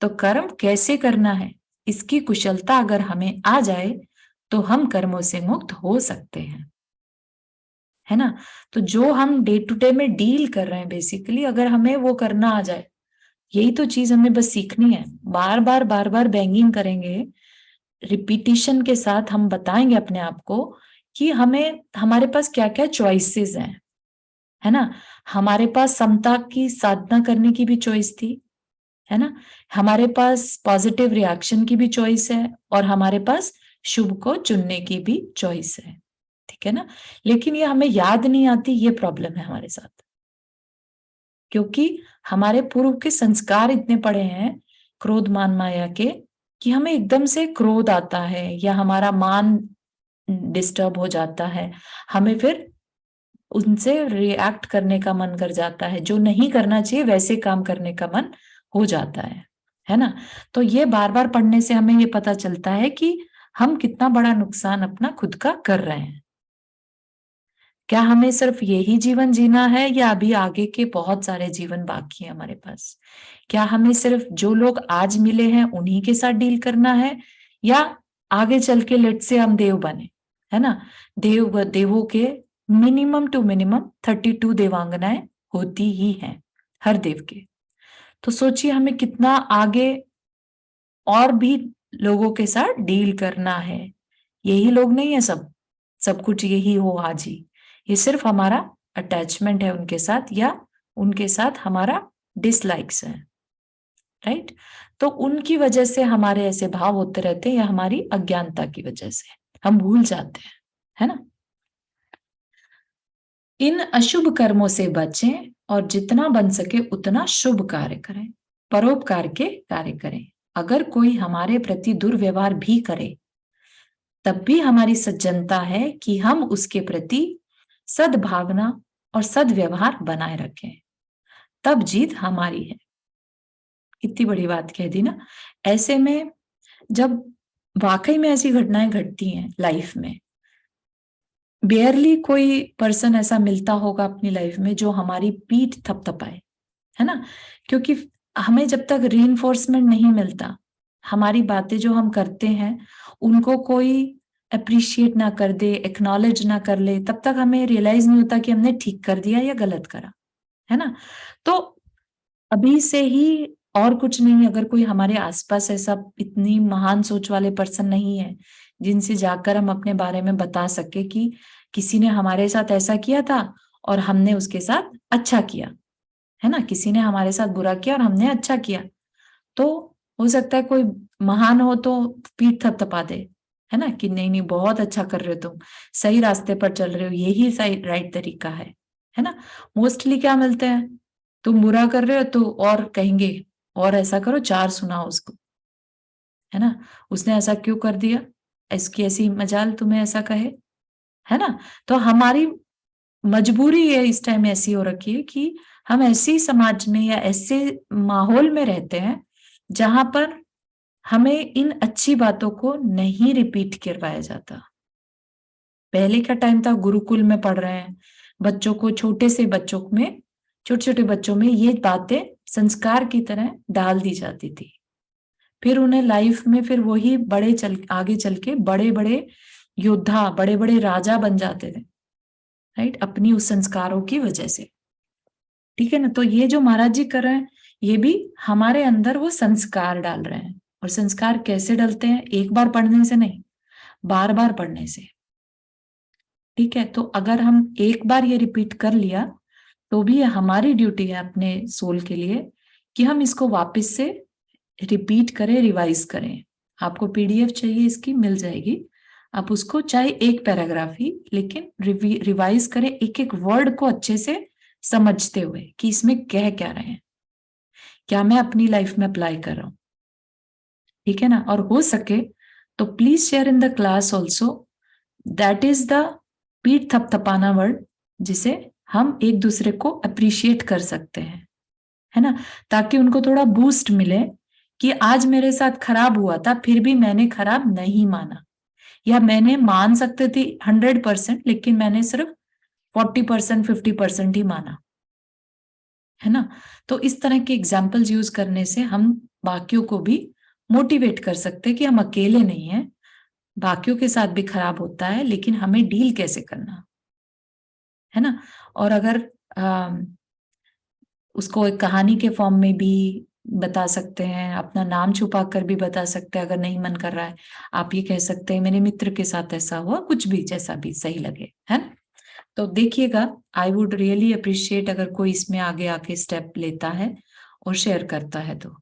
तो कर्म कैसे करना है, इसकी कुशलता अगर हमें आ जाए तो हम कर्मों से मुक्त हो सकते हैं, है ना। तो जो हम डे टू डे में डील कर रहे हैं बेसिकली, अगर हमें वो करना आ जाए, यही तो चीज हमें बस सीखनी है। बार बार बैंगिंग करेंगे, रिपीटिशन के साथ हम बताएंगे अपने आप को कि हमें, हमारे पास क्या क्या चॉइसेस हैं, है ना। हमारे पास समता की साधना करने की भी चॉइस थी, है ना। हमारे पास पॉजिटिव रिएक्शन की भी चॉइस है, और हमारे पास शुभ को चुनने की भी चॉइस है, ठीक है ना। लेकिन ये हमें याद नहीं आती, ये प्रॉब्लम है हमारे साथ, क्योंकि हमारे पूर्व के संस्कार इतने पड़े हैं क्रोध मान माया के, कि हमें एकदम से क्रोध आता है या हमारा मान डिस्टर्ब हो जाता है, हमें फिर उनसे रिएक्ट करने का मन कर जाता है, जो नहीं करना चाहिए वैसे काम करने का मन हो जाता है ना। तो ये बार बार पढ़ने से हमें ये पता चलता है कि हम कितना बड़ा नुकसान अपना खुद का कर रहे हैं। क्या हमें सिर्फ यही जीवन जीना है, या अभी आगे के बहुत सारे जीवन बाकी है हमारे पास? क्या हमें सिर्फ जो लोग आज मिले हैं उन्हीं के साथ डील करना है, या आगे चल के लेट से हम देव बने, है ना। देवों के मिनिमम टू मिनिमम 32 देवांगनाएं होती ही हैं हर देव के। तो सोचिए हमें कितना आगे और भी लोगों के साथ डील करना है। यही लोग नहीं है सब, सब कुछ यही हो आज ही, ये सिर्फ हमारा अटैचमेंट है उनके साथ, या उनके साथ हमारा डिसलाइक्स है, राइट। तो उनकी वजह से हमारे ऐसे भाव होते रहते हैं, या हमारी अज्ञानता की वजह से हम भूल जाते हैं, है ना। इन अशुभ कर्मों से बचें और जितना बन सके उतना शुभ कार्य करें, परोपकार के कार्य करें। अगर कोई हमारे प्रति दुर्व्यवहार भी करे तब भी हमारी सज्जनता है कि हम उसके प्रति सद्भावना और सद्व्यवहार बनाए रखें, तब जीत हमारी है। कितनी बड़ी बात कह दी ना। ऐसे में जब वाकई में ऐसी घटनाएं घटती हैं लाइफ में, बेयरली कोई पर्सन ऐसा मिलता होगा अपनी लाइफ में जो हमारी पीठ थपथपाए, है ना। क्योंकि हमें जब तक रीइंफोर्समेंट नहीं मिलता, हमारी बातें जो हम करते हैं उनको कोई अप्रिशिएट ना कर दे, एक्नॉलेज ना कर ले, तब तक हमें रियलाइज नहीं होता कि हमने ठीक कर दिया या गलत करा, है ना। तो अभी से ही, और कुछ नहीं, अगर कोई हमारे आसपास ऐसा इतनी महान सोच वाले पर्सन नहीं है जिनसे जाकर हम अपने बारे में बता सके कि किसी ने हमारे साथ ऐसा किया था और हमने उसके साथ अच्छा किया, है ना। किसी ने हमारे साथ बुरा किया और हमने अच्छा किया, तो हो सकता है कोई महान हो तो पीठ थपथपा दे, है ना, कि नहीं नहीं बहुत अच्छा कर रहे हो तुम, सही रास्ते पर चल रहे हो, यही सही राइट तरीका है ना। मोस्टली क्या मिलते हैं, तुम बुरा कर रहे हो तो और कहेंगे और ऐसा करो, चार सुनाओ उसको, है ना। उसने ऐसा क्यों कर दिया, इसकी ऐसी मजाल तुम्हें ऐसा कहे, है ना। तो हमारी मजबूरी ये इस टाइम ऐसी हो रखी है कि हम ऐसी समाज में या ऐसे माहौल में रहते हैं जहां पर हमें इन अच्छी बातों को नहीं रिपीट करवाया जाता। पहले का टाइम था, गुरुकुल में पढ़ रहे हैं बच्चों को, छोटे से बच्चों में, छोटे छोटे बच्चों में ये बातें संस्कार की तरह डाल दी जाती थी। फिर उन्हें लाइफ में फिर वही आगे चल के बड़े बड़े योद्धा, बड़े बड़े राजा बन जाते थे, राइट, अपनी उस संस्कारों की वजह से, ठीक है ना। तो ये जो महाराज जी कर रहे हैं, ये भी हमारे अंदर वो संस्कार डाल रहे हैं। और संस्कार कैसे डलते हैं, एक बार पढ़ने से नहीं, बार बार पढ़ने से, ठीक है। तो अगर हम एक बार ये रिपीट कर लिया तो भी ये हमारी ड्यूटी है अपने सोल के लिए कि हम इसको वापस से रिपीट करें, रिवाइज करें। आपको पीडीएफ चाहिए, इसकी मिल जाएगी, आप उसको चाहे एक पैराग्राफ ही, लेकिन रिवाइज करें, एक एक वर्ड को अच्छे से समझते हुए कि इसमें कह क्या रहे हैं, क्या मैं अपनी लाइफ में अप्लाई कर रहा हूं, ठीक है ना। और हो सके तो please share in the class also, that is the पीठ थपथपाना वर्ड, जिसे हम एक दूसरे को अप्रिशिएट कर सकते हैं, है ना। ताकि उनको थोड़ा बूस्ट मिले कि आज मेरे साथ खराब हुआ था, फिर भी मैंने खराब नहीं माना, या मैंने मान सकते थे 100%, लेकिन मैंने सिर्फ 40% 50% ही माना, है ना। तो इस तरह के एग्जाम्पल्स यूज करने से हम बाकियों को भी मोटिवेट कर सकते हैं कि हम अकेले नहीं हैं, बाकियों के साथ भी खराब होता है, लेकिन हमें डील कैसे करना है ना। और अगर उसको एक कहानी के फॉर्म में भी बता सकते हैं, अपना नाम छुपा कर भी बता सकते हैं, अगर नहीं मन कर रहा है आप ये कह सकते हैं मेरे मित्र के साथ ऐसा हुआ, कुछ भी जैसा भी सही लगे, है ना। तो देखिएगा, आई वुड रियली अप्रिशिएट अगर कोई इसमें आगे आके स्टेप लेता है और शेयर करता है, तो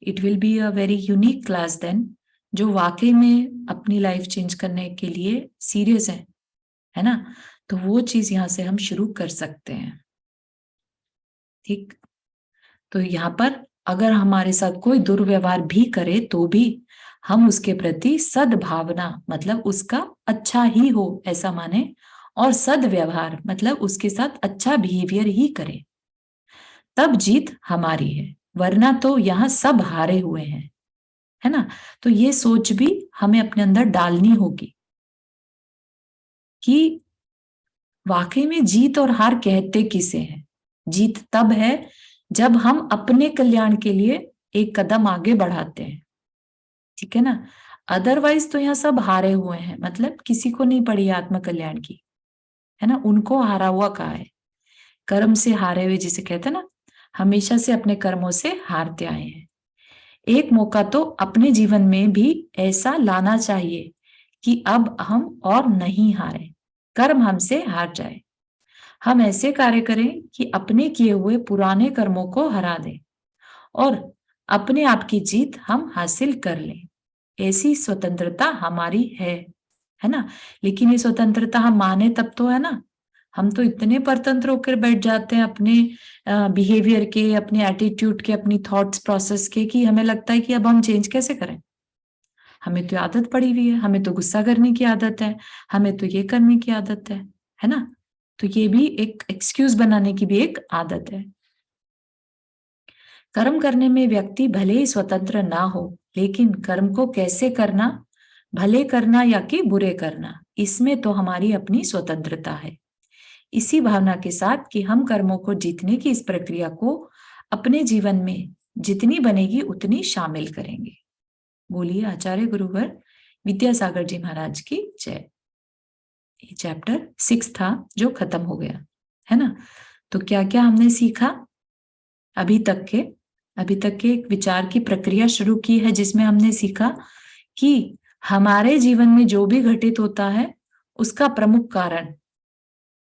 it will be a very unique class then, जो वाकई में अपनी लाइफ चेंज करने के लिए सीरियस है ना। तो वो चीज यहाँ से हम शुरू कर सकते हैं, ठीक। तो यहाँ पर अगर हमारे साथ कोई दुर्व्यवहार भी करे तो भी हम उसके प्रति सद्भावना, मतलब उसका अच्छा ही हो ऐसा माने, और सद्व्यवहार मतलब उसके साथ अच्छा बिहेवियर ही करें, तब जीत हमारी है, वरना तो यहाँ सब हारे हुए हैं, है ना। तो ये सोच भी हमें अपने अंदर डालनी होगी कि वाकई में जीत और हार कहते किसे हैं। जीत तब है जब हम अपने कल्याण के लिए एक कदम आगे बढ़ाते हैं, ठीक है ना। अदरवाइज तो यहाँ सब हारे हुए हैं, मतलब किसी को नहीं पड़ी आत्म कल्याण की, है ना। उनको हारा हुआ कहा है, कर्म से हारे हुए जिसे कहते हैं ना, हमेशा से अपने कर्मों से हारते आए हैं। एक मौका तो अपने जीवन में भी ऐसा लाना चाहिए कि अब हम और नहीं हारे, कर्म हमसे हार जाए, हम ऐसे कार्य करें कि अपने किए हुए पुराने कर्मों को हरा दें और अपने आप की जीत हम हासिल कर लें। ऐसी स्वतंत्रता हमारी है ना। लेकिन ये स्वतंत्रता हम माने तब तो है ना। हम तो इतने परतंत्र होकर बैठ जाते हैं अपने बिहेवियर के, अपने एटीट्यूड के, अपनी थॉट्स प्रोसेस के, कि हमें लगता है कि अब हम चेंज कैसे करें। हमें तो आदत पड़ी हुई है, हमें तो गुस्सा करने की आदत है, हमें तो ये करने की आदत है ना। तो ये भी एक एक्सक्यूज बनाने की भी एक आदत है। कर्म करने में व्यक्ति भले ही स्वतंत्र ना हो, लेकिन कर्म को कैसे करना, भले करना या कि बुरे करना, इसमें तो हमारी अपनी स्वतंत्रता है। इसी भावना के साथ कि हम कर्मों को जीतने की इस प्रक्रिया को अपने जीवन में जितनी बनेगी उतनी शामिल करेंगे। बोलिए आचार्य गुरुवर विद्यासागर जी महाराज की जय। ये चैप्टर 6 था जो खत्म हो गया, है ना। तो क्या क्या हमने सीखा अभी तक के, एक विचार की प्रक्रिया शुरू की है जिसमें हमने सीखा कि हमारे जीवन में जो भी घटित होता है उसका प्रमुख कारण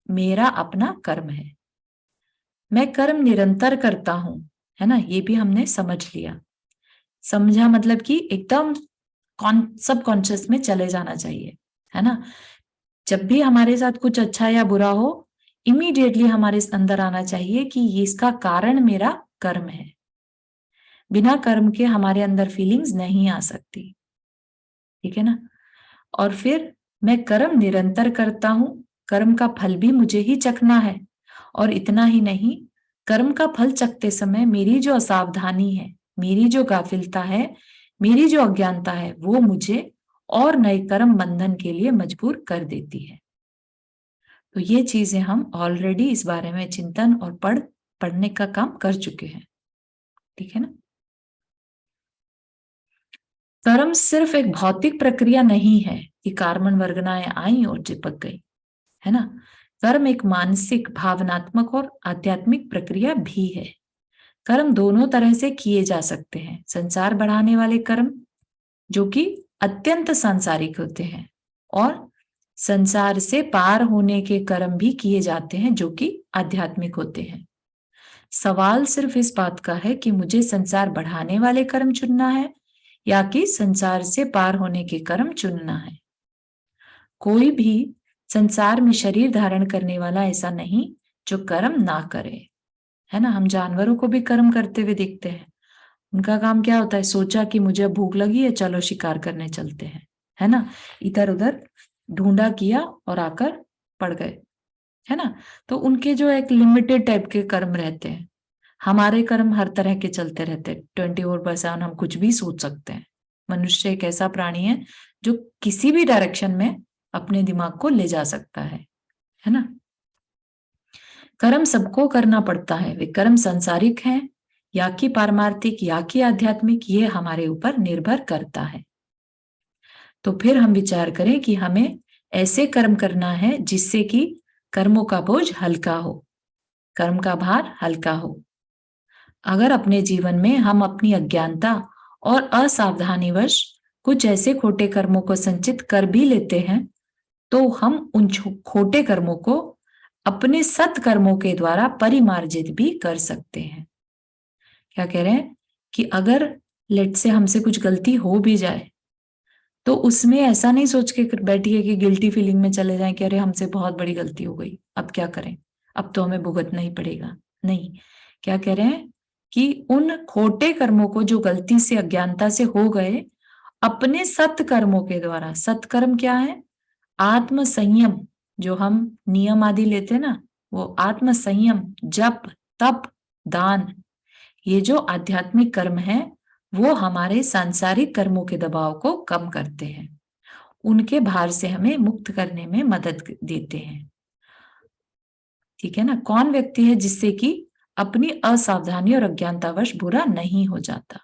मेरा अपना कर्म है। मैं कर्म निरंतर करता हूं, है ना, ये भी हमने समझ लिया। समझा मतलब कि एकदम सब कॉन्शियस में चले जाना चाहिए, है ना। जब भी हमारे साथ कुछ अच्छा या बुरा हो, इमीडिएटली हमारे अंदर आना चाहिए कि ये इसका कारण मेरा कर्म है। बिना कर्म के हमारे अंदर फीलिंग्स नहीं आ सकती, ठीक है ना। और फिर मैं कर्म निरंतर करता हूं, कर्म का फल भी मुझे ही चखना है। और इतना ही नहीं, कर्म का फल चखते समय मेरी जो असावधानी है, मेरी जो गाफिलता है, मेरी जो अज्ञानता है, वो मुझे और नए कर्म बंधन के लिए मजबूर कर देती है। तो ये चीजें हम ऑलरेडी इस बारे में चिंतन और पढ़ने का काम कर चुके हैं, ठीक है ना। कर्म सिर्फ एक भौतिक प्रक्रिया नहीं है कि कार्बन वर्गनाएं आई और चिपक गई, है ना। कर्म एक मानसिक, भावनात्मक और आध्यात्मिक प्रक्रिया भी है। कर्म दोनों तरह से किए जा सकते हैं। संसार बढ़ाने वाले कर्म जो कि अत्यंत सांसारिक होते हैं, और संसार से पार होने के कर्म भी किए जाते हैं जो कि आध्यात्मिक होते हैं। सवाल सिर्फ इस बात का है कि मुझे संसार बढ़ाने वाले कर्म चुनना है या कि संसार से पार होने के कर्म चुनना है। कोई भी संसार में शरीर धारण करने वाला ऐसा नहीं जो कर्म ना करे, है ना। हम जानवरों को भी कर्म करते हुए देखते हैं। उनका काम क्या होता है, सोचा कि मुझे भूख लगी है, चलो शिकार करने चलते हैं, है ना। इधर उधर ढूंढा किया और आकर पड़ गए, है ना। तो उनके जो एक लिमिटेड टाइप के कर्म रहते हैं। हमारे कर्म हर तरह के चलते रहते हैं, 24/7 हम कुछ भी सोच सकते हैं। मनुष्य एक ऐसा प्राणी है जो किसी भी डायरेक्शन में अपने दिमाग को ले जा सकता है ना। कर्म सबको करना पड़ता है, वे कर्म सांसारिक हैं या कि पारमार्थिक या कि आध्यात्मिक, ये हमारे ऊपर निर्भर करता है। तो फिर हम विचार करें कि हमें ऐसे कर्म करना है जिससे कि कर्मों का बोझ हल्का हो, कर्म का भार हल्का हो। अगर अपने जीवन में हम अपनी अज्ञानता और असावधानीवश कुछ ऐसे खोटे कर्मों को संचित कर भी लेते हैं, तो हम उन खोटे कर्मों को अपने सत्कर्मों के द्वारा परिमार्जित भी कर सकते हैं। क्या कह रहे हैं कि अगर लेट से हमसे कुछ गलती हो भी जाए, तो उसमें ऐसा नहीं सोच के बैठिए कि गिल्टी फीलिंग में चले जाएं कि अरे हमसे बहुत बड़ी गलती हो गई, अब क्या करें, अब तो हमें भुगतना ही पड़ेगा। नहीं, क्या कह रहे हैं कि उन खोटे कर्मों को जो गलती से अज्ञानता से हो गए, अपने सत्कर्मों के द्वारा, सत्कर्म क्या है? आत्म संयम, जो हम नियम आदि लेते हैं ना, वो आत्म संयम, जप, तप, दान, ये जो आध्यात्मिक कर्म है, वो हमारे सांसारिक कर्मों के दबाव को कम करते हैं, उनके भार से हमें मुक्त करने में मदद देते हैं। ठीक है ना? कौन व्यक्ति है जिससे कि अपनी असावधानी और अज्ञानतावश बुरा नहीं हो जाता?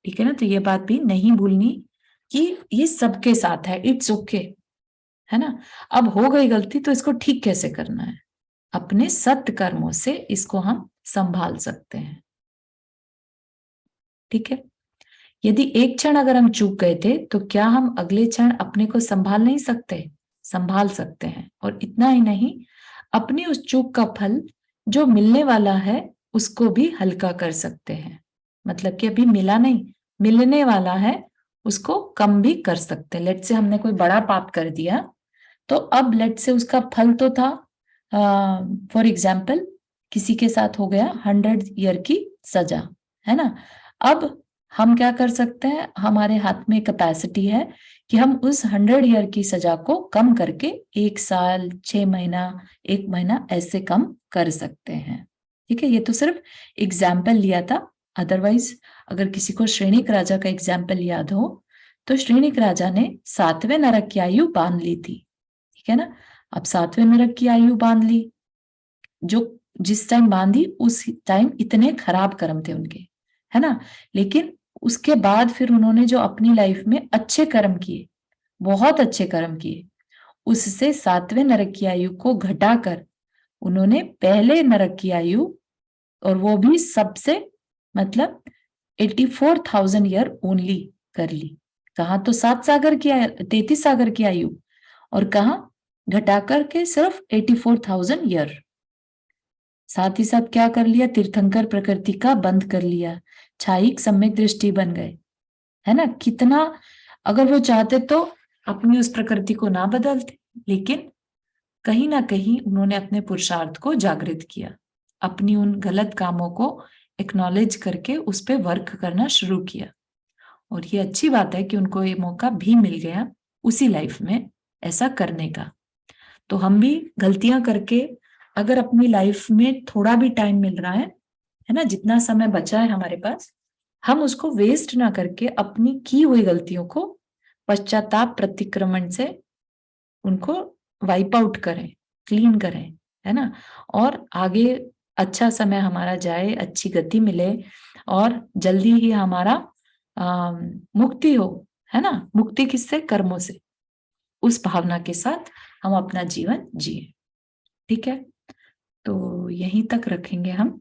ठीक है ना? तो ये बात भी नहीं भूलनी कि ये सबके साथ है, इट्स ओके, है ना? अब हो गई गलती तो इसको ठीक कैसे करना है? अपने सत्कर्मों से इसको हम संभाल सकते हैं। ठीक है? यदि एक क्षण अगर हम चूक गए थे, तो क्या हम अगले क्षण अपने को संभाल नहीं सकते? संभाल सकते हैं। और इतना ही नहीं, अपनी उस चूक का फल जो मिलने वाला है, उसको भी हल्का कर सकते हैं। मतलब कि अभी मिला नहीं, मिलने वाला है, उसको कम भी कर सकते हैं। लेट से हमने कोई बड़ा पाप कर दिया, तो अब लेट से उसका फल तो था, फॉर एग्जाम्पल किसी के साथ हो गया 100 ईयर की सजा, है ना? अब हम क्या कर सकते हैं? हमारे हाथ में कैपेसिटी है कि हम उस 100 ईयर की सजा को कम करके 1 साल, 6 महीना, 1 महीना ऐसे कम कर सकते हैं। ठीक है, ये तो सिर्फ एग्जाम्पल लिया था। अदरवाइज अगर किसी को श्रेणिक राजा का एग्जाम्पल याद हो, तो श्रेणिक राजा ने 7वें नरक की आयु बांध ली थी। ठीक है ना? अब 7वें नरक की आयु बांध ली, जो जिस टाइम बांधी उस टाइम इतने खराब कर्म थे उनके, है ना? लेकिन उसके बाद फिर उन्होंने जो अपनी लाइफ में अच्छे कर्म किए, बहुत अच्छे कर्म किए, उससे 7वें नरक की आयु को घटाकर उन्होंने पहले नरक की आयु, और वो भी सबसे, मतलब 84,000 ईयर ओनली कर ली। कहा तो 7 सागर की 33 सागर की आयु, और कहा घटाकर के सिर्फ 84,000 ईयर। साथ ही साथ क्या कर लिया? तीर्थंकर प्रकृति का बंद कर लिया, छायिक सम्यक दृष्टि बन गए, है ना? कितना, अगर वो चाहते तो अपनी उस प्रकृति को ना बदलते, लेकिन कहीं ना कहीं उन्होंने अपने पुरुषार्थ को जागृत किया, अपनी उन गलत कामों को एक्नॉलेज करके उस पर वर्क करना शुरू किया। और ये अच्छी बात है कि उनको ये मौका भी मिल गया उसी लाइफ में ऐसा करने का। तो हम भी गलतियां करके, अगर अपनी लाइफ में थोड़ा भी टाइम मिल रहा है ना, जितना समय बचा है हमारे पास, हम उसको वेस्ट ना करके अपनी की हुई गलतियों को पश्चाताप प्रतिक्रमण से उनको वाइप आउट करें, क्लीन करें, है ना? और आगे अच्छा समय हमारा जाए, अच्छी गति मिले, और जल्दी ही हमारा मुक्ति हो, है ना? मुक्ति किससे? कर्मों से। उस भावना के साथ हम अपना जीवन जिए। ठीक है, तो यहीं तक रखेंगे हम,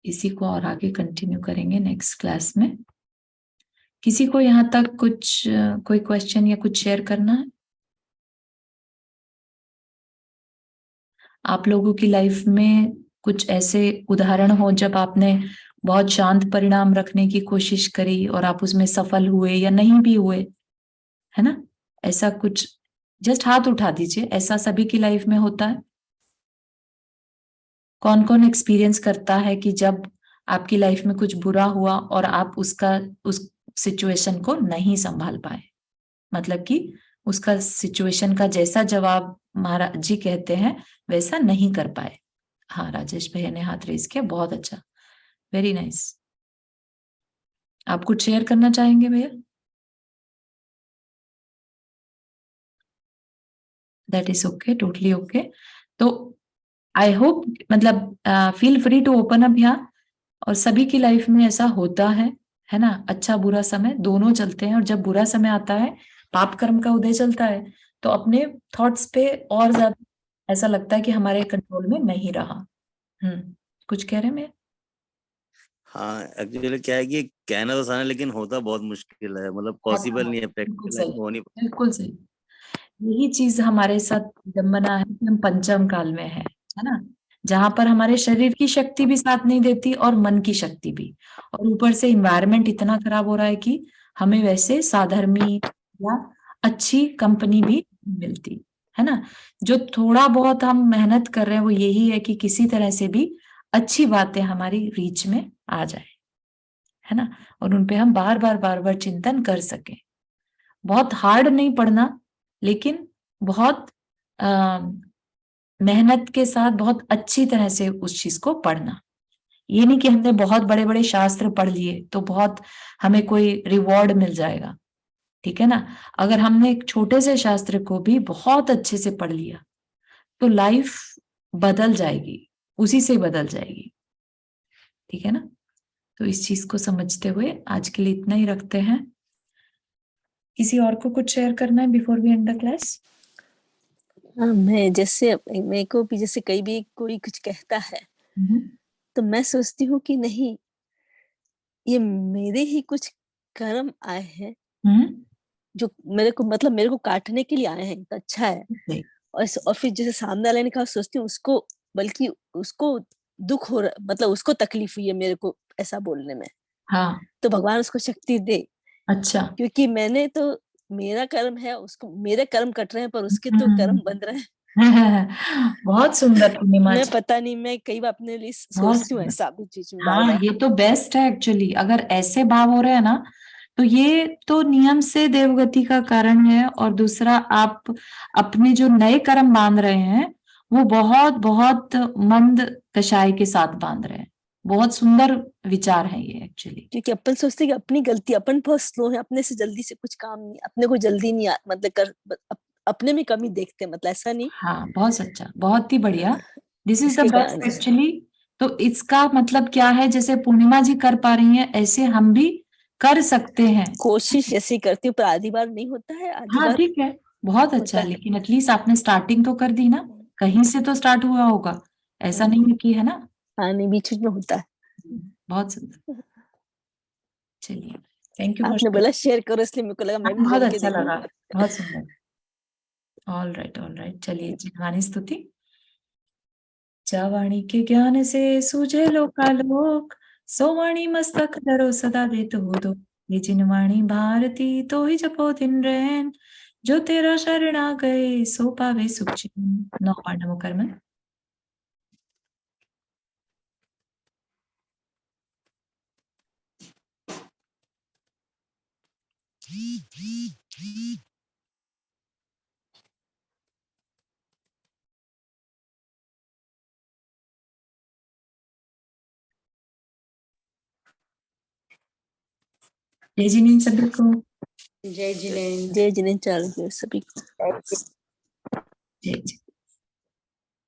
इसी को और आगे कंटिन्यू करेंगे नेक्स्ट क्लास में। किसी को यहाँ तक कुछ कोई क्वेश्चन या कुछ शेयर करना है? आप लोगों की लाइफ में कुछ ऐसे उदाहरण हो जब आपने बहुत शांत परिणाम रखने की कोशिश करी और आप उसमें सफल हुए या नहीं भी हुए, है ना? ऐसा कुछ जस्ट हाथ उठा दीजिए, ऐसा सभी की लाइफ में होता है। कौन कौन एक्सपीरियंस करता है कि जब आपकी लाइफ में कुछ बुरा हुआ और आप उस सिचुएशन को नहीं संभाल पाए, मतलब कि उसका सिचुएशन का जैसा जवाब महाराज जी कहते हैं वैसा नहीं कर पाए। हाँ, राजेश भैया ने हाथ रेज किया, बहुत अच्छा, वेरी नाइस। आप कुछ शेयर करना चाहेंगे भैया? That is okay, totally okay. तो आई होप मतलब feel free to open up यहाँ, और सभी की लाइफ में ऐसा होता है ना, अच्छा बुरा समय दोनों चलते हैं, और जब बुरा समय आता है, पाप कर्म का उदय चलता है, तो अपने थॉट्स पे और ज्यादा ऐसा लगता है कि हमारे कंट्रोल में नहीं रहा। कुछ कह रहे हैं मैं? हाँ, एक्चुअली क्या है कि कहना तो आसान है लेकिन होता बहुत मुश्किल है, मतलब पॉसिबल नहीं है, बिल्कुल प्रैक्टिकल सही, हो नहीं। बिल्कुल सही। यही चीज हमारे साथ जब बना है कि हम पंचम काल में है ना, जहां पर हमारे शरीर की शक्ति भी साथ नहीं देती और मन की शक्ति भी, और ऊपर से इन्वायरमेंट इतना खराब हो रहा है कि हमें वैसे साधर्मी या अच्छी कंपनी भी नहीं मिलती, है ना। जो थोड़ा बहुत हम मेहनत कर रहे हैं वो यही है कि किसी तरह से भी अच्छी बातें हमारी रीच में आ जाए, है ना, और उनपे हम बार बार चिंतन कर सकें। बहुत हार्ड नहीं पढ़ना, लेकिन बहुत मेहनत के साथ बहुत अच्छी तरह से उस चीज को पढ़ना। ये नहीं कि हमने बहुत बड़े बड़े शास्त्र पढ़ लिए तो बहुत हमें कोई रिवॉर्ड मिल जाएगा, ठीक है ना। अगर हमने एक छोटे से शास्त्र को भी बहुत अच्छे से पढ़ लिया तो लाइफ बदल जाएगी, उसी से बदल जाएगी, ठीक है ना। तो इस चीज को समझते हुए आज के लिए इतना ही रखते हैं। किसी और को कुछ शेयर करना है before we end the class? हाँ, मैं जैसे मेरे को भी जैसे कहीं भी कोई कुछ कहता है तो मैं सोचती हूँ कि नहीं, ये मेरे ही कुछ कर्म आए हैं जो मेरे को मतलब मेरे को काटने के लिए आए हैं, तो अच्छा है। नहीं। और फिर जैसे सामने वाले ने कहा, सोचती हूँ उसको, बल्कि उसको दुख हो रहा, मतलब उसको तकलीफ हुई है मेरे को ऐसा बोलने में, हाँ, तो भगवान उसको शक्ति दे, अच्छा। क्योंकि मैंने तो मेरा कर्म है, उसको मेरे कर्म कट रहे हैं पर उसके तो कर्म बंध रहे हैं। बहुत सुंदर पूर्णिमा मैं जी, पता नहीं, मैं कई बार अपने लिए बहुत सोचती हूँ सुंदर। ऐसा भी चीज बार हाँ, बार। ये तो बेस्ट है एक्चुअली, अगर ऐसे भाव हो रहे हैं ना, तो ये तो नियम से देवगति का कारण है। और दूसरा, आप अपने जो नए कर्म बांध रहे हैं वो बहुत बहुत मंद कषाय के साथ बांध रहे हैं। बहुत सुंदर विचार है ये एक्चुअली। क्योंकि अपन सोचते हैं कि अपनी गलती, अपन बहुत स्लो है, अपने से जल्दी से कुछ काम नहीं, अपने को जल्दी नहीं मतलब अपने में कमी देखते हैं, मतलब ऐसा नहीं। हाँ, बहुत अच्छा, बहुत ही बढ़िया। दिस इज द इसके कारण बेस्ट ऐसा एक्चुअली। तो इसका मतलब क्या है, जैसे पूर्णिमा जी कर पा रही हैं ऐसे हम भी कर सकते हैं। कोशिश ऐसी करती हूँ, पर आधी बार नहीं होता है, आधी हाँ बार ठीक है, बहुत अच्छा, होता है। लेकिन एटलीस्ट आपने स्टार्टिंग तो कर दी ना, कहीं से तो स्टार्ट हुआ होगा, ऐसा नहीं है कि, है ना। हाँ, नहीं, बीच बीच में होता है। बहुत सुंदर। चलिए, थैंक यू फॉर आपने बोला शेयर करो, इसलिए मेरे को लगा मैं भी बहुत करके अच्छा देखूं। लगा, बहुत सुंदर। All right, all right. चलिए, जिनवाणी स्तुति। जावाणी के ज्ञान से सूझे लोकालोक, सो वाणी मस्तक धरो सदा देत हो दो। ये जिनवाणी भारती तो ही जपो दिन रैन, जो तेरा शरण आ गए सो पावे सुख चैन। नौ पांडवों कर्म। जय जिनेन्द्र सभी को। जय जिनेन्द्र। जय जिनेन्द्र सभी को। जय जय।